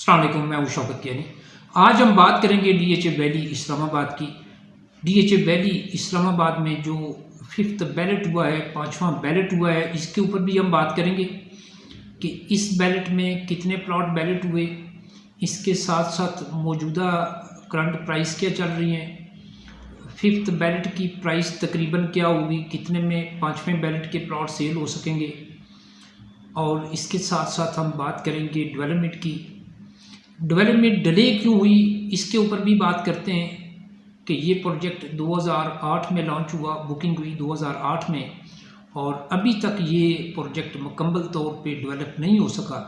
अस्सलाम वालेकुम, मैं हूं शौकत कियानी। आज हम बात करेंगे डीएचए वैली इस्लामाबाद की। डीएचए वैली इस्लामाबाद में जो 5th बैलेट हुआ है, 5वां बैलेट हुआ है, इसके ऊपर भी हम बात करेंगे कि इस बैलेट में कितने प्लॉट बैलेट हुए, इसके साथ साथ मौजूदा करंट प्राइस क्या चल रही है, 5th बैलेट की प्राइस तकरीबन क्या होगी, कितने में 5वें बैलेट के प्लॉट सेल हो सकेंगे, और इसके साथ साथ हम बात करेंगे डेवलपमेंट की। डेवलपमेंट डिले क्यों हुई, इसके ऊपर भी बात करते हैं कि ये प्रोजेक्ट 2008 में लॉन्च हुआ, बुकिंग हुई 2008 में, और अभी तक ये प्रोजेक्ट मुकम्मल तौर पे डेवलप नहीं हो सका।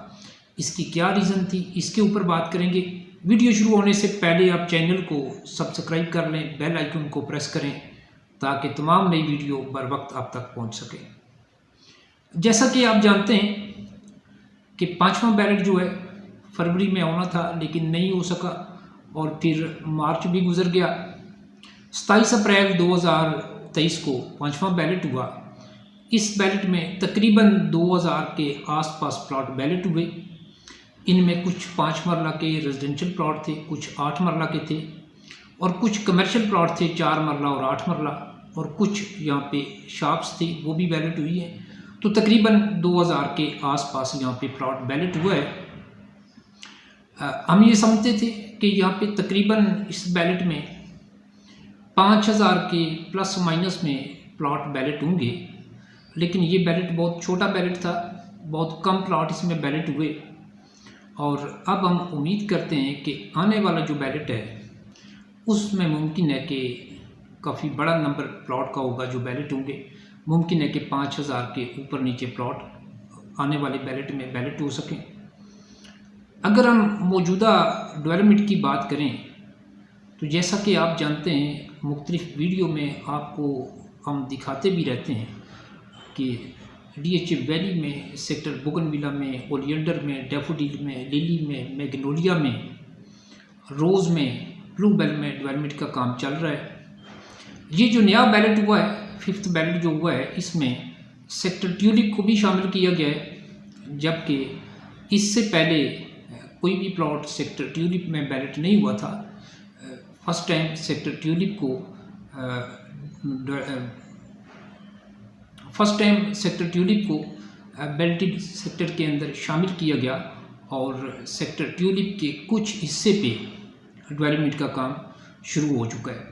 इसकी क्या रीज़न थी, इसके ऊपर बात करेंगे। वीडियो शुरू होने से पहले आप चैनल को सब्सक्राइब कर लें, बेल आइकन को प्रेस करें ताकि तमाम नई वीडियो बर वक्त आप तक पहुँच सके। जैसा कि आप जानते हैं कि 5वां बैलेट जो है फरवरी में होना था लेकिन नहीं हो सका, और फिर मार्च भी गुजर गया। 27 अप्रैल 2023 को 5वां बैलेट हुआ। इस बैलेट में तकरीबन 2000 के आसपास प्लॉट बैलेट हुए। इनमें कुछ 5 मरला के रेजिडेंशियल प्लॉट थे, कुछ 8 मरला के थे, और कुछ कमर्शियल प्लॉट थे 4 मरला और 8 मरला, और कुछ यहाँ पे शॉप्स थी, वो भी बैलेट हुई है। तो तकरीबन 2000 के आसपास यहाँ पे प्लॉट बैलेट हुआ है। हम ये समझते थे कि यहाँ पे तकरीबन इस बैलेट में 5000 के प्लस माइनस में प्लॉट बैलेट होंगे, लेकिन ये बैलेट बहुत छोटा बैलेट था, बहुत कम प्लॉट इसमें बैलेट हुए। और अब हम उम्मीद करते हैं कि आने वाला जो बैलेट है उसमें मुमकिन है कि काफ़ी बड़ा नंबर प्लॉट का होगा जो बैलेट होंगे। मुमकिन है कि 5000 के ऊपर नीचे प्लॉट आने वाले बैलेट में बैलेट हो सकें। अगर हम मौजूदा डेवलपमेंट की बात करें तो जैसा कि आप जानते हैं, मुख्तलिफ वीडियो में आपको हम दिखाते भी रहते हैं कि डीएचए वैली में, सेक्टर बोगनविला में, ओलियंडर में, डैफोडिल में, लिली में, मैग्नोलिया में, रोज़ में, ब्लूबेल में डेवलपमेंट का काम चल रहा है। ये जो नया बैलेट हुआ है, 5th बैलेट जो हुआ है, इसमें सेक्टर ट्यूलिप को भी शामिल किया गया है, जबकि इससे पहले कोई भी प्लॉट सेक्टर ट्यूलिप में बैलेट नहीं हुआ था। फर्स्ट टाइम सेक्टर ट्यूलिप को बैलेटेड सेक्टर के अंदर शामिल किया गया, और सेक्टर ट्यूलिप के कुछ हिस्से पे डेवलपमेंट का काम शुरू हो चुका है।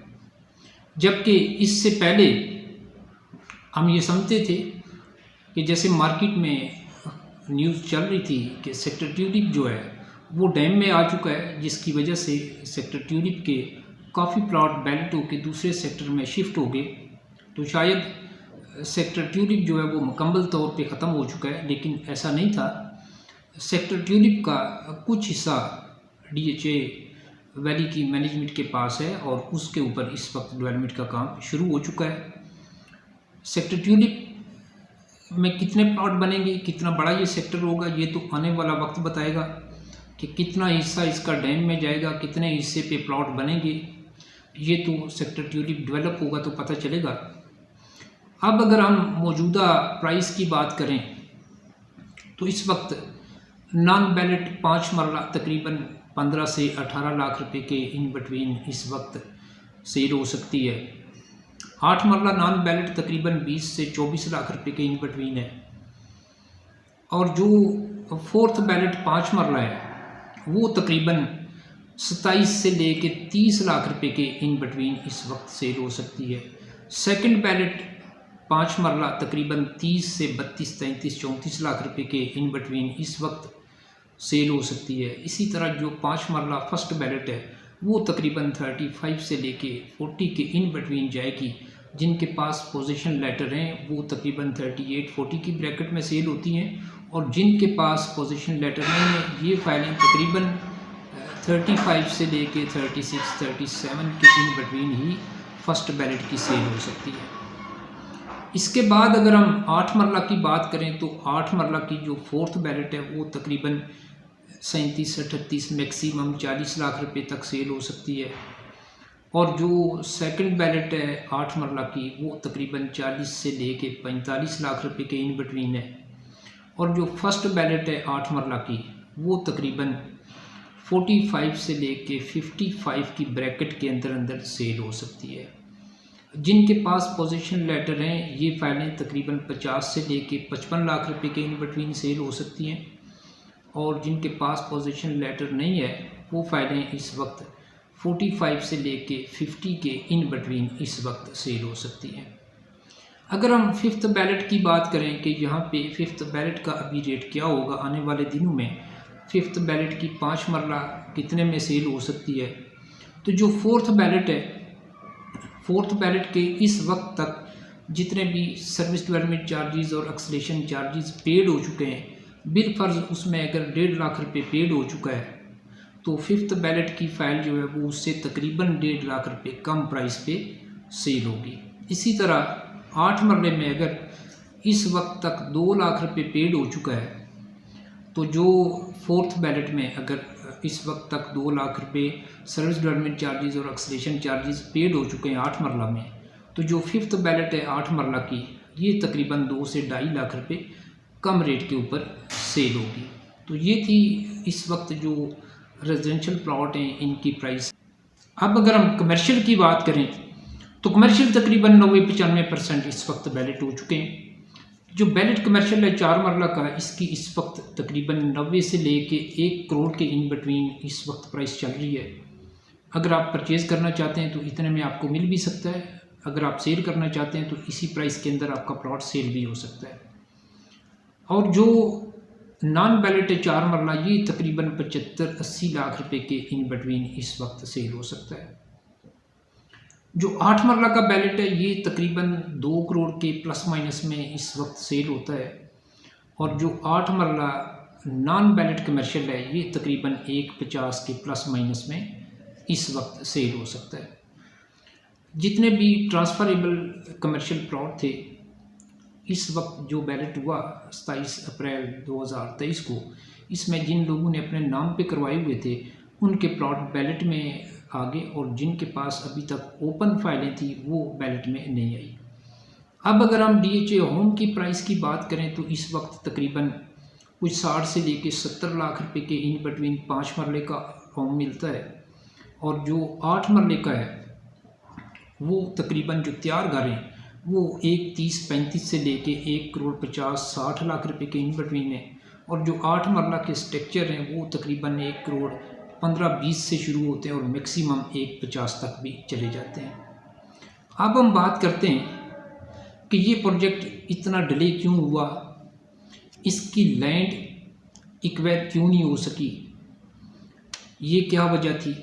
जबकि इससे पहले हम ये समझते थे कि जैसे मार्केट में न्यूज़ चल रही थी कि सेक्टर ट्यूलिप जो है वो डैम में आ चुका है, जिसकी वजह से सेक्टर ट्यूलिप के काफ़ी प्लॉट बैलेट होकर दूसरे सेक्टर में शिफ्ट हो गए। तो शायद सेक्टर ट्यूलिप जो है वो मुकम्मल तौर पे ख़त्म हो चुका है, लेकिन ऐसा नहीं था। सेक्टर ट्यूलिप का कुछ हिस्सा डीएचए वैली की मैनेजमेंट के पास है, और उसके ऊपर इस वक्त डेवलपमेंट का काम शुरू हो चुका है। सेक्टर ट्यूलिप में कितने प्लॉट बनेंगे, कितना बड़ा ये सेक्टर होगा, ये तो आने वाला वक्त बताएगा कि कितना हिस्सा इसका डैम में जाएगा, कितने हिस्से पे प्लॉट बनेंगे। ये तो सेक्टर ट्यूलिप डेवलप होगा तो पता चलेगा। अब अगर हम मौजूदा प्राइस की बात करें तो इस वक्त नॉन बैलेट 5 मरला तकरीबन 15 से 18 लाख रुपए के इन बिटवीन इस वक्त सेल हो सकती है। 8 मरला नॉन बैलेट तकरीबन 20 से 24 लाख रुपए के इन बिटवीन है, और जो 4th बैलेट 5 मरला है वो तकरीबन 27 से लेके 30 लाख रुपए के इन बिटवीन इस वक्त सेल हो सकती है। सेकंड बैलेट 5 मरला तकरीबन 30 से 32, 33, 34 लाख रुपए के इन बिटवीन इस वक्त सेल हो सकती है। इसी तरह जो 5 मरला फर्स्ट बैलेट है वो तकरीबन 35 से लेके 40 के इन बिटवीन जाएगी। जिनके पास पोजीशन लेटर हैं वो तकरीबन 38-40 की ब्रैकेट में सेल होती हैं, और जिनके पास पोजीशन लेटर नहीं है ये फाइलें तकरीबन 35 से लेके 36-37 के in between he first ballot की सेल हो सकती है। इसके बाद अगर हम 8 मरला की बात करें तो 8 मरला की जो 4th बैलेट है वो तकरीबन 37-38 मैक्सिमम 40 लाख रुपए तक सेल हो सकती है, और जो सेकंड बैलेट है 8 मरला की वो तकरीबन 40 से लेके 45 लाख रुपए के इन बिटवीन है, और जो फर्स्ट बैलेट है 8 मरला की वो तकरीबन 45 से लेके 55 की ब्रैकेट के अंदर सेल हो सकती है। जिनके पास पोजीशन लेटर हैं ये फाइलें तकरीबन 50 से लेके 55 लाख रुपए के इन बिटवीन सेल हो सकती हैं, और जिनके पास पोजीशन लेटर नहीं है वो फाइलें इस वक्त 45 से लेके 50 के इन बिटवीन इस वक्त सेल हो सकती हैं। अगर हम फिफ्थ बैलेट की बात करें कि यहाँ पे फिफ्थ बैलेट का अभी रेट क्या होगा आने वाले दिनों में, फिफ्थ बैलेट की 5 मरला कितने में सेल हो सकती है, तो जो फोर्थ बैलेट है, फोर्थ बैलेट के इस वक्त तक जितने भी सर्विस डेवलपमेंट चार्जेस और एक्सलेशन चार्जेस पेड हो चुके हैं, बिल फर्ज उसमें अगर 1.5 लाख रुपए पेड हो चुका है तो फिफ्थ बैलेट की फ़ाइल जो है वो उससे तकरीबन 1.5 लाख रुपए कम प्राइस पे सेल होगी। इसी तरह 8 मरले में अगर इस वक्त तक 2 लाख रुपए पेड हो चुका है तो जो फोर्थ बैलेट में अगर इस वक्त तक 2 लाख रुपए सर्विस डेवलपमेंट चार्जेस और एक्सलेशन चार्जेस पेड हो चुके हैं 8 मरला में, तो जो फिफ्थ बैलेट है 8 मरला की ये तकरीबन 2 से 2.5 लाख रुपए कम रेट के ऊपर सेल होगी। तो ये थी इस वक्त जो रेजिडेंशियल प्लॉट हैं इनकी प्राइस। अब अगर हम कमर्शियल की बात करें तो कमर्शियल तकरीबन 90-95% इस वक्त बैलेट हो चुके हैं। जो बैलेट कमर्शियल है 4 मरला का, इसकी इस वक्त तकरीबन 90 से लेके 1 करोड़ के इन बिटवीन इस वक्त प्राइस चल रही है। अगर आप परचेज़ करना चाहते हैं तो इतने में आपको मिल भी सकता है, अगर आप सेल करना चाहते हैं तो इसी प्राइस के अंदर आपका प्लॉट सेल भी हो सकता है। और जो नॉन बैलेट है 4 मरला, ये तकरीबन 75-80 लाख रुपए के इन बिटवीन इस वक्त सेल हो सकता है। जो 8 मरला का बैलेट है ये तकरीबन 2 करोड़ के प्लस माइनस में इस वक्त सेल होता है, और जो 8 मरला नॉन बैलेट कमर्शियल है ये तकरीबन 1.50 के प्लस माइनस में इस वक्त सेल हो सकता है। जितने भी ट्रांसफरेबल कमर्शियल प्लॉट थे इस वक्त जो बैलेट हुआ 27 अप्रैल 2023 को, इसमें जिन लोगों ने अपने नाम पे करवाए हुए थे उनके प्लॉट बैलेट में आ गए, और जिनके पास अभी तक ओपन फाइलें थी वो बैलेट में नहीं आई। अब अगर हम DHA होम की प्राइस की बात करें तो इस वक्त तकरीबन कुछ 60 से लेके 70 लाख रुपए के इन बिटवीन 5 मरले का होम मिलता है, और जो 8 मरले का है वो तकरीबन जो तैयार घर हैं वो 1.30-1.35 से लेके 1.50-1.60 लाख रुपए के इन बिटवीन है, और जो 8 मरला के स्ट्रक्चर हैं वो तकरीबन 1.15-1.20 से शुरू होते हैं और मैक्सिमम 1.50 तक भी चले जाते हैं। अब हम बात करते हैं कि ये प्रोजेक्ट इतना डिले क्यों हुआ, इसकी लैंड एक्वायर क्यों नहीं हो सकी, ये क्या वजह थी।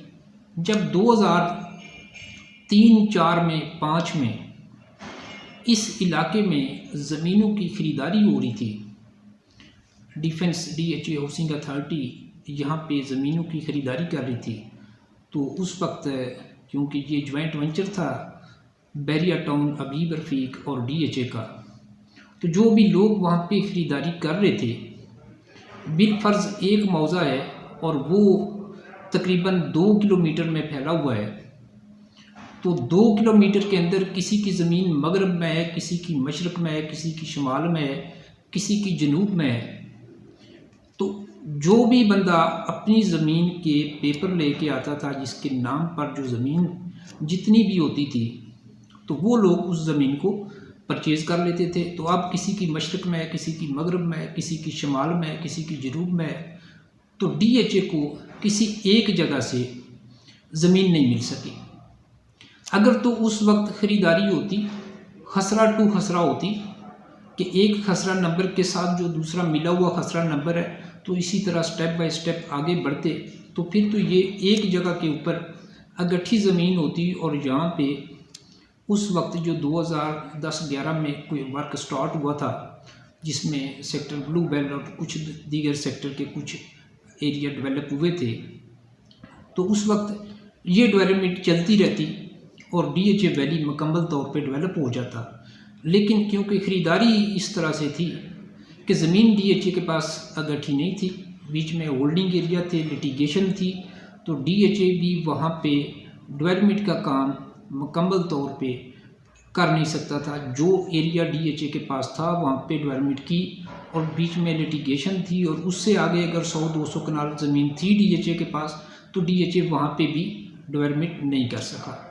जब 2003, 4 में 5 में इस इलाके में ज़मीनों की ख़रीदारी हो रही थी, डिफेंस DHA हाउसिंग अथॉरिटी यहाँ पे ज़मीनों की ख़रीदारी कर रही थी, तो उस वक्त क्योंकि ये जॉइंट वेंचर था बैरिया टाउन, अबीब रफ़ीक और DHA का, तो जो भी लोग वहाँ पे ख़रीदारी कर रहे थे, बिल फ़र्ज़ एक मौज़ा है और वो तकरीबन 2 किलोमीटर में फैला हुआ है, तो 2 किलोमीटर के अंदर किसी की ज़मीन मगरब में है, किसी की मशरक़ में है, किसी की शुमाल में है, किसी की जनूब में है। तो जो भी बंदा अपनी ज़मीन के पेपर लेके आता था जिसके नाम पर जो ज़मीन जितनी भी होती थी, तो वो लोग उस ज़मीन को परचेज़ कर लेते थे। तो अब किसी की मशरक़ में है, किसी की मगरब में है, किसी की शुमाल में है, किसी की जनूब में है, तो DHA को किसी एक जगह से ज़मीन नहीं मिल सकी। अगर तो उस वक्त ख़रीदारी होती खसरा टू खसरा होती कि एक खसरा नंबर के साथ जो दूसरा मिला हुआ खसरा नंबर है, तो इसी तरह स्टेप बाय स्टेप आगे बढ़ते, तो फिर तो ये एक जगह के ऊपर अगठी ज़मीन होती। और यहाँ पे उस वक्त जो 2010-11 में कोई वर्क स्टार्ट हुआ था जिसमें सेक्टर ब्लू बेल और कुछ दीगर सेक्टर के कुछ एरिया डेवलप हुए थे, तो उस वक्त ये डेवलपमेंट चलती रहती और DHA वैली मुकम्मल तौर पे डेवलप हो जाता। लेकिन क्योंकि ख़रीदारी इस तरह से थी कि ज़मीन DHA के पास अगठी नहीं थी, बीच में होल्डिंग एरिया थे, लिटिगेशन थी, तो DHA भी वहाँ पे डेवलपमेंट का काम मुकम्मल तौर पे कर नहीं सकता था। जो एरिया DHA के पास था वहाँ पे डेवलपमेंट की, और बीच में लिटिगेशन थी, और उससे आगे अगर 100-200 कनाल ज़मीन थी DHA के पास तो DHA वहाँ पे भी डेवलपमेंट नहीं कर सका।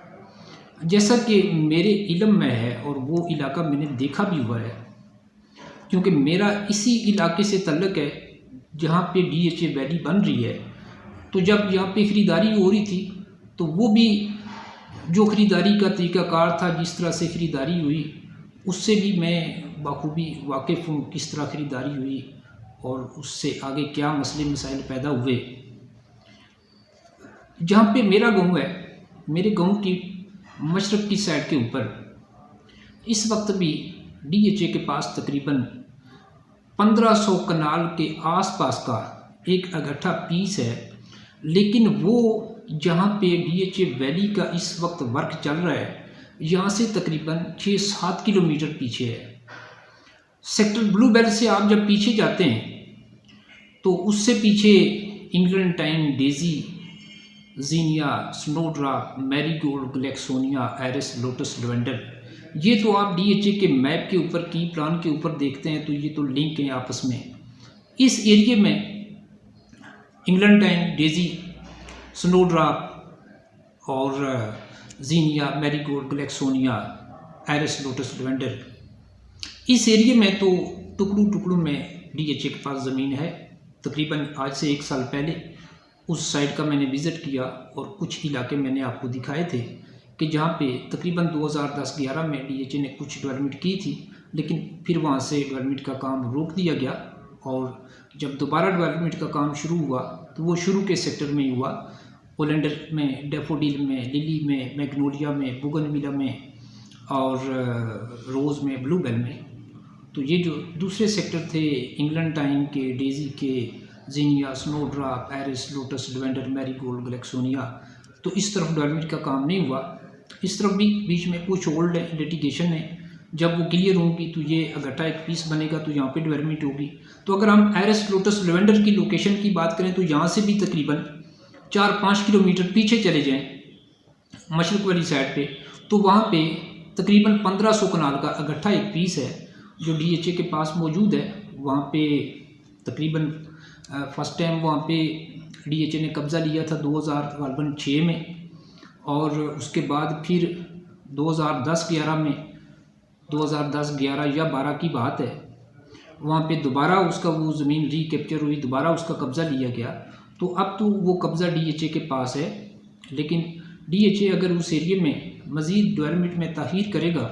जैसा कि मेरे इल्म में है और वो इलाका मैंने देखा भी हुआ है, क्योंकि मेरा इसी इलाके से तल्लुक़ है जहाँ पे DHA वैली बन रही है। तो जब यहाँ पे ख़रीदारी हो रही थी तो वो भी जो ख़रीदारी का तरीक़ाकार था, जिस तरह से ख़रीदारी हुई, उससे भी मैं बाखूबी वाकिफ़ हूँ किस तरह ख़रीदारी हुई और उससे आगे क्या मसले मसाइल पैदा हुए। जहाँ पे मेरा गाँव है, मेरे गाँव की मशरक़ की साइड के ऊपर इस वक्त भी DHA के पास तकरीबन 1500 कनाल के आसपास का एक अगट्ठा पीस है, लेकिन वो जहाँ पे DHA वैली का इस वक्त वर्क चल रहा है, यहाँ से तकरीबन 6-7 किलोमीटर पीछे है। सेक्टर ब्लू बेल्ट से आप जब पीछे जाते हैं तो उससे पीछे eglantine, daisy, zinnia, snowdrop, marigold, gloxinia, iris, lotus, lavender, ये तो आप DHA के मैप के ऊपर, की प्लान के ऊपर देखते हैं तो ये तो लिंक हैं आपस में। इस एरिए में इंग्लैंटाइन, डेजी, स्नोड्रॉप और जीनिया, marigold, gloxinia, iris, lotus, lavender, इस एरिए में तो टुकड़ों में DHA के पास ज़मीन है। तकरीबन आज से 1 साल पहले उस साइड का मैंने विज़िट किया और कुछ इलाके मैंने आपको दिखाए थे कि जहाँ पे तकरीबन 2010-11 में DHA ने कुछ डेवलपमेंट की थी, लेकिन फिर वहाँ से डेवलपमेंट का काम रोक दिया गया, और जब दोबारा डेवलपमेंट का काम शुरू हुआ तो वो शुरू के सेक्टर में ही हुआ, ओलेंडर में, डैफोडिल में, लिली में, मैग्नोलिया में, बुगनविला में और रोज़ में, ब्लूबेल में। तो ये जो दूसरे सेक्टर थे इंग्लैंटाइन के, डेजी के, zinnia, snowdrop, iris, lotus, lavender, marigold, gloxinia, तो इस तरफ डेवलपमेंट का काम नहीं हुआ। इस तरफ भी बीच में कुछ ओल्ड लिटिगेशन है, जब वो क्लियर होगी तो ये अगट्ठा एक पीस बनेगा तो यहाँ पे डेवलपमेंट होगी। तो अगर हम एरिस, लोटस, लेवेंडर की लोकेशन की बात करें तो यहाँ से भी तकरीबन 4-5 किलोमीटर पीछे चले जाएँ मशरक़ वाली साइड पे, तो वहाँ पे तकरीबन 1500 कनाल का अगट्ठा एक पीस है जो DHA के पास मौजूद है। वहाँ पे तकरीबन फर्स्ट टाइम वहाँ पे DHA ने कब्ज़ा लिया था 2006 में, और उसके बाद फिर 2010-11 में, 2010-11 या 12 की बात है, वहाँ पे दोबारा उसका वो ज़मीन रिकैप्चर हुई, दोबारा उसका कब्ज़ा लिया गया। तो अब तो वो कब्ज़ा DHA के पास है, लेकिन DHA अगर उस एरिए में मज़ीद डेवलपमेंट में ताख़ीर करेगा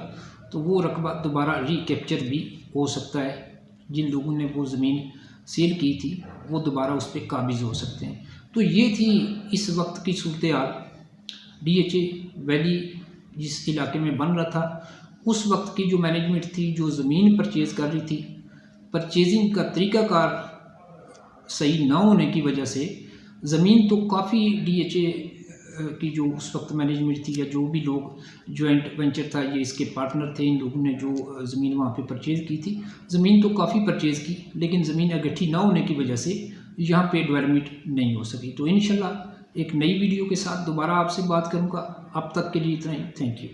तो वो रकबा दोबारा रिकैप्चर भी हो सकता है। जिन लोगों ने वो ज़मीन सेल की थी वो दोबारा उस पर काबिज़ हो सकते हैं। तो ये थी इस वक्त की सूरत हाल। DHA वैली जिस इलाके में बन रहा था, उस वक्त की जो मैनेजमेंट थी, जो ज़मीन परचेज़ कर रही थी, परचेजिंग का तरीक़ाकार सही ना होने की वजह से ज़मीन तो काफ़ी DHA की जो उस वक्त मैनेजमेंट थी, या जो भी लोग जॉइंट वेंचर था, ये इसके पार्टनर थे, इन लोगों ने जो ज़मीन वहाँ पे परचेज़ की थी, ज़मीन तो काफ़ी परचेज़ की, लेकिन ज़मीन अगट्ठी ना होने की वजह से यहाँ पे डेवलपमेंट नहीं हो सकी। तो इंशाल्लाह एक नई वीडियो के साथ दोबारा आपसे बात करूँगा। अब तक के लिए इतना ही। Thank you.